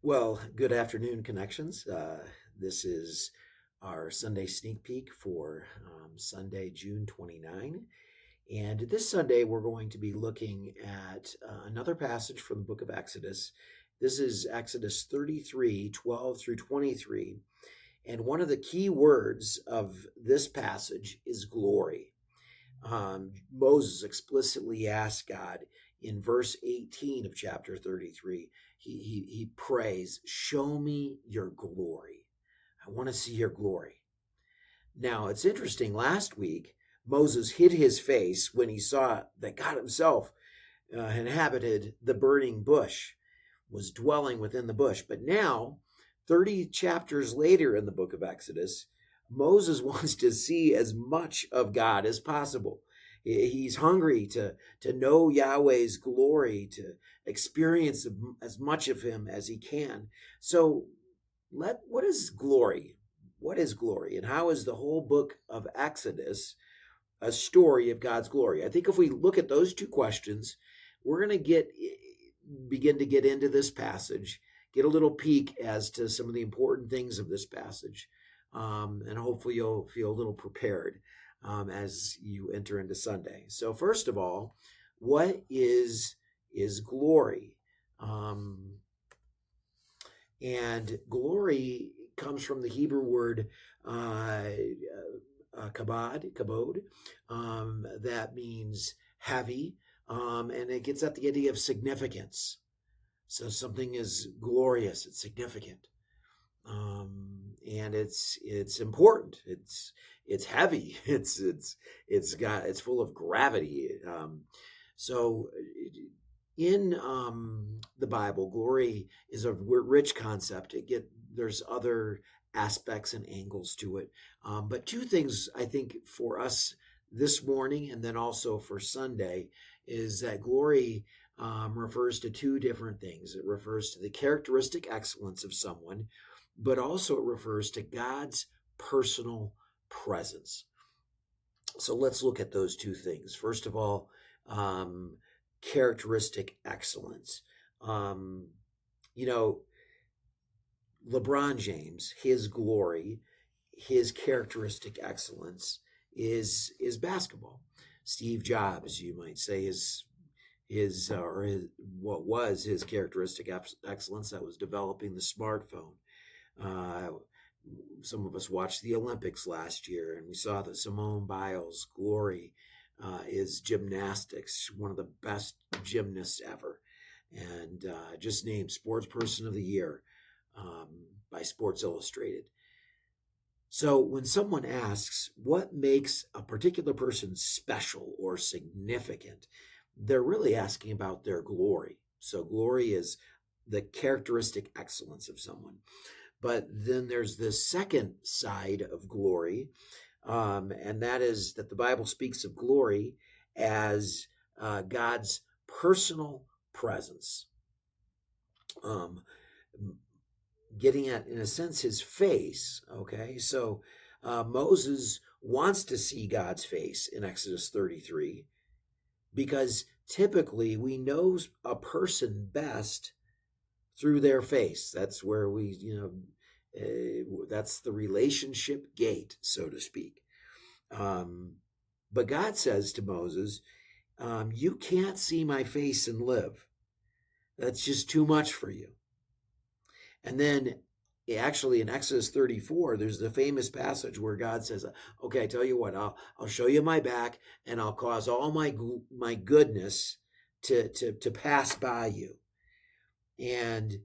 Well, good afternoon, Connections. This is our Sunday sneak peek for Sunday, June 29. And this Sunday, we're going to be looking at another passage from the book of Exodus. This is Exodus 33, 12 through 23. And one of the key words of this passage is glory. Moses explicitly asked God in verse 18 of chapter 33, he prays, "Show me your glory. I want to see your glory." Now, it's interesting. Last week, Moses hid his face when he saw that God himself inhabited the burning bush, was dwelling within the bush. But now, 30 chapters later in the book of Exodus, Moses wants to see as much of God as possible. He's hungry to know Yahweh's glory, to experience as much of him as he can. So, what is glory? What is glory? And how is the whole book of Exodus a story of God's glory? I think if we look at those two questions, we're going to begin to get into this passage, get a little peek as to some of the important things of this passage, and hopefully you'll feel a little prepared as you enter into Sunday. So first of all, what is glory? And glory comes from the Hebrew word kabod, that means heavy, and it gets at the idea of significance. So something is glorious, it's significant, and it's important. It's heavy. It's full of gravity. So in the Bible, glory is a rich concept. There's other aspects and angles to it, but two things I think for us this morning and then also for Sunday is that glory refers to two different things. It refers to the characteristic excellence of someone, but also it refers to God's personal presence. So let's look at those two things. First of all, characteristic excellence. LeBron James, his glory, his characteristic excellence is basketball. Steve Jobs, you might say, what was his characteristic excellence, that was developing the smartphone. Some of us watched the Olympics last year, and we saw that Simone Biles' glory is gymnastics, one of the best gymnasts ever, and just named Sports Person of the Year by Sports Illustrated. So when someone asks what makes a particular person special or significant, they're really asking about their glory. So glory is the characteristic excellence of someone. But then there's this second side of glory, and that is that the Bible speaks of glory as God's personal presence. Getting at, in a sense, his face. Okay, so Moses wants to see God's face in Exodus 33 because typically we know a person best through their face. That's where that's the relationship gate, so to speak. But God says to Moses, you can't see my face and live. That's just too much for you. And then actually in Exodus 34, there's the famous passage where God says, okay, I tell you what, I'll show you my back and I'll cause all my goodness to pass by you. And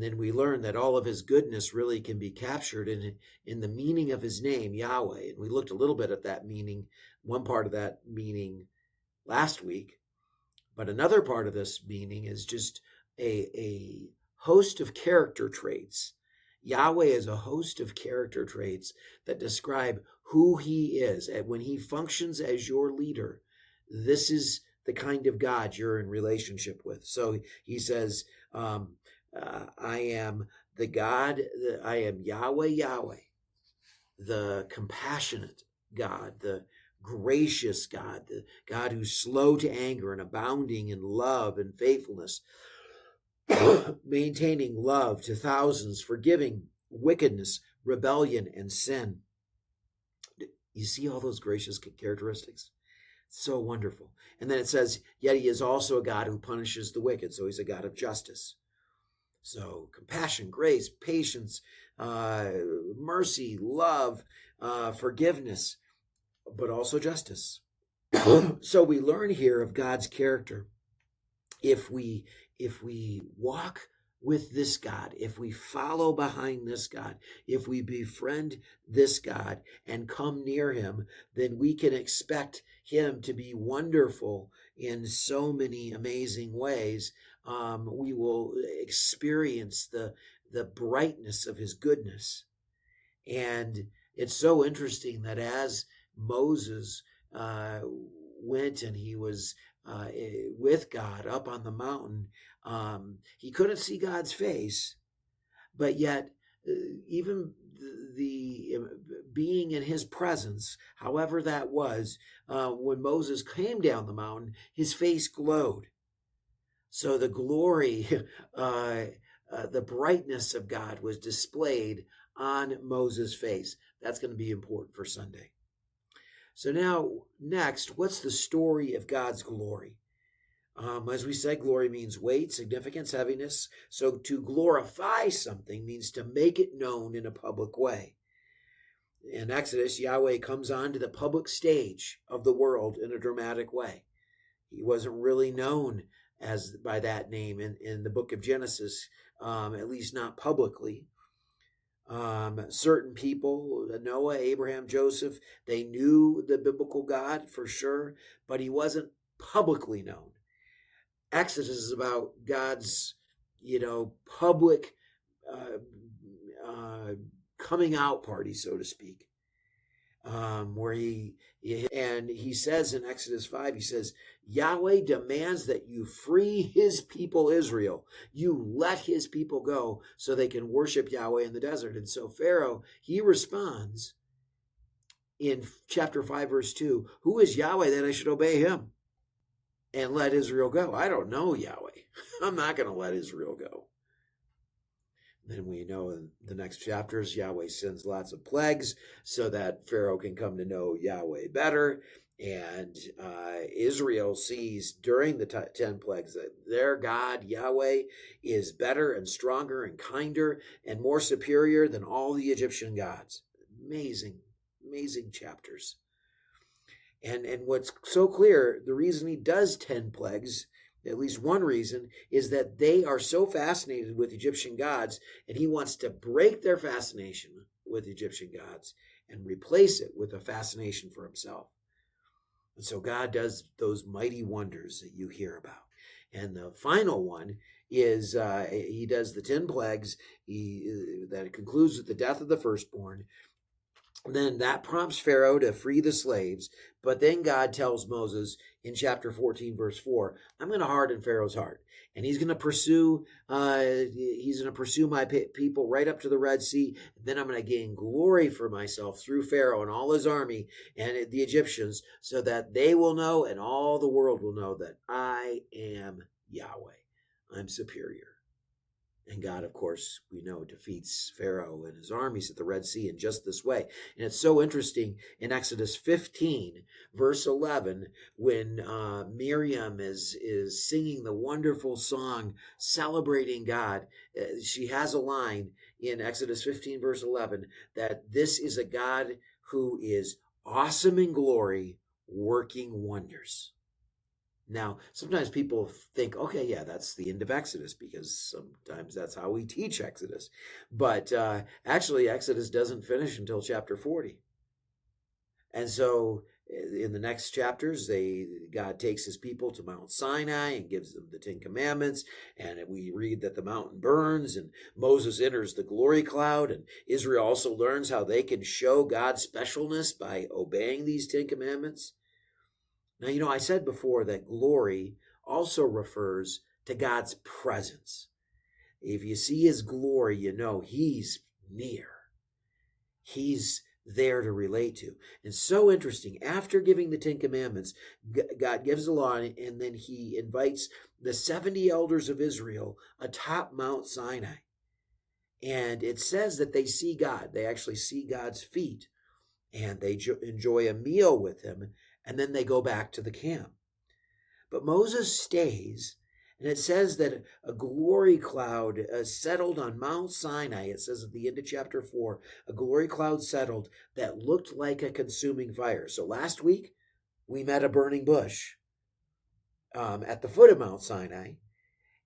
then we learn that all of his goodness really can be captured in the meaning of his name, Yahweh. And we looked a little bit at that meaning, one part of that meaning last week. But another part of this meaning is just a host of character traits. Yahweh is a host of character traits that describe who he is. And when he functions as your leader, this is the kind of God you're in relationship with. So he says, I am the God, I am Yahweh, the compassionate God, the gracious God, the God who's slow to anger and abounding in love and faithfulness. maintaining love to thousands, forgiving wickedness, rebellion, and sin. You see all those gracious characteristics? So wonderful. And then it says, yet he is also a God who punishes the wicked. So he's a God of justice. So compassion, grace, patience, mercy, love, forgiveness, but also justice. So we learn here of God's character. If we walk with this God, if we follow behind this God, if we befriend this God and come near him, then we can expect him to be wonderful in so many amazing ways. We will experience the brightness of his goodness. And it's so interesting that as Moses went and he was with God up on the mountain, he couldn't see God's face, but yet even the being in his presence, however that was, when Moses came down the mountain, his face glowed. So the glory, the brightness of God was displayed on Moses' face. That's going to be important for Sunday. So now, next, what's the story of God's glory? As we said, glory means weight, significance, heaviness. So to glorify something means to make it known in a public way. In Exodus, Yahweh comes onto the public stage of the world in a dramatic way. He wasn't really known as by that name in the book of Genesis, at least not publicly. Certain people, Noah, Abraham, Joseph, they knew the biblical God for sure, but he wasn't publicly known. Exodus is about God's, public coming out party, so to speak, where he says in Exodus 5, he says, Yahweh demands that you free his people Israel. You let his people go so they can worship Yahweh in the desert. And so Pharaoh, he responds in chapter 5, verse 2, who is Yahweh that I should obey him and let Israel go? I don't know Yahweh. I'm not going to let Israel go. Then we know in the next chapters, Yahweh sends lots of plagues so that Pharaoh can come to know Yahweh better. And Israel sees during the 10 plagues that their God, Yahweh, is better and stronger and kinder and more superior than all the Egyptian gods. Amazing, amazing chapters. And what's so clear, the reason he does 10 plagues, at least one reason, is that they are so fascinated with Egyptian gods, and he wants to break their fascination with Egyptian gods and replace it with a fascination for himself. And so God does those mighty wonders that you hear about. And the final one is he does the 10 plagues that concludes with the death of the firstborn. Then that prompts Pharaoh to free the slaves. But then God tells Moses in chapter 14, verse 4, I'm going to harden Pharaoh's heart. And he's going to pursue my people right up to the Red Sea. And then I'm going to gain glory for myself through Pharaoh and all his army and the Egyptians, so that they will know and all the world will know that I am Yahweh. I'm superior. And God, of course, we know, defeats Pharaoh and his armies at the Red Sea in just this way. And it's so interesting in Exodus 15, verse 11, when Miriam is singing the wonderful song celebrating God. She has a line in Exodus 15, verse 11, that this is a God who is awesome in glory, working wonders. Now, sometimes people think, okay, yeah, that's the end of Exodus, because sometimes that's how we teach Exodus. But actually, Exodus doesn't finish until chapter 40. And so in the next chapters, God takes his people to Mount Sinai and gives them the 10 Commandments. And we read that the mountain burns and Moses enters the glory cloud. And Israel also learns how they can show God's specialness by obeying these 10 Commandments. Now, I said before that glory also refers to God's presence. If you see his glory, you know he's near. He's there to relate to. And so interesting, after giving the 10 Commandments, God gives the law, and then he invites the 70 elders of Israel atop Mount Sinai. And it says that they see God. They actually see God's feet, and they enjoy a meal with him, and then they go back to the camp. But Moses stays, and it says that a glory cloud settled on Mount Sinai. It says at the end of chapter 4, a glory cloud settled that looked like a consuming fire. So last week, we met a burning bush at the foot of Mount Sinai.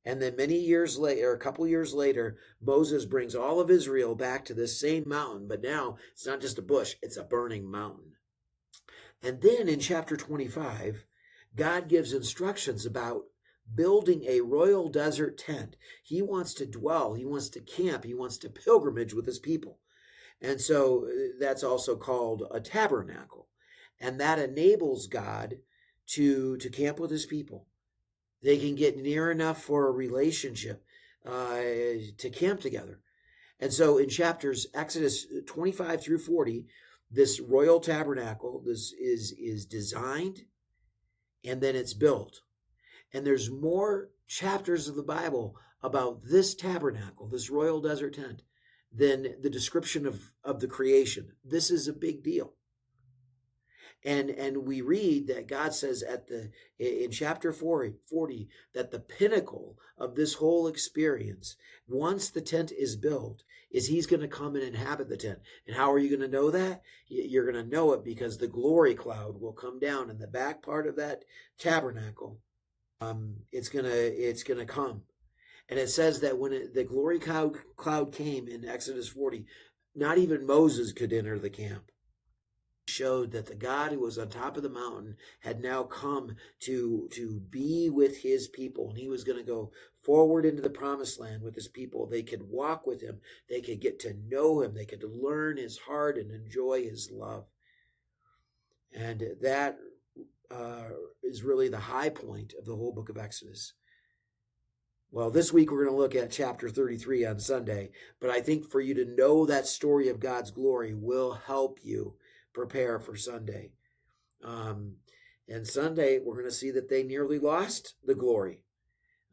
And then many years later, a couple years later, Moses brings all of Israel back to this same mountain. But now it's not just a bush, it's a burning mountain. And then in chapter 25, God gives instructions about building a royal desert tent. He wants to dwell, he wants to camp, he wants to pilgrimage with his people. And so that's also called a tabernacle. And that enables God to camp with his people. They can get near enough for a relationship to camp together. And so in chapters Exodus 25 through 40, this royal tabernacle is designed, and then it's built. And there's more chapters of the Bible about this tabernacle, this royal desert tent, than the description of the creation. This is a big deal. And we read that God says in chapter 40 that the pinnacle of this whole experience, once the tent is built, is he's going to come and inhabit the tent. And how are you going to know that? You're going to know it because the glory cloud will come down in the back part of that tabernacle. It's gonna come. And it says that when the glory cloud came in Exodus 40, not even Moses could enter the camp. Showed that the God who was on top of the mountain had now come to be with his people, and he was going to go forward into the promised land with his people. They could walk with him, they could get to know him, they could learn his heart and enjoy his love. And that is really the high point of the whole book of Exodus. Well, this week we're going to look at chapter 33 on Sunday, but I think for you to know that story of God's glory will help you prepare for Sunday. And Sunday, we're going to see that they nearly lost the glory.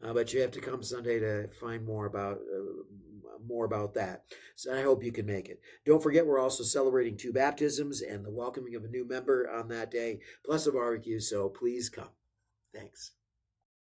But you have to come Sunday to find more about that. So I hope you can make it. Don't forget, we're also celebrating 2 baptisms and the welcoming of a new member on that day, plus a barbecue. So please come. Thanks.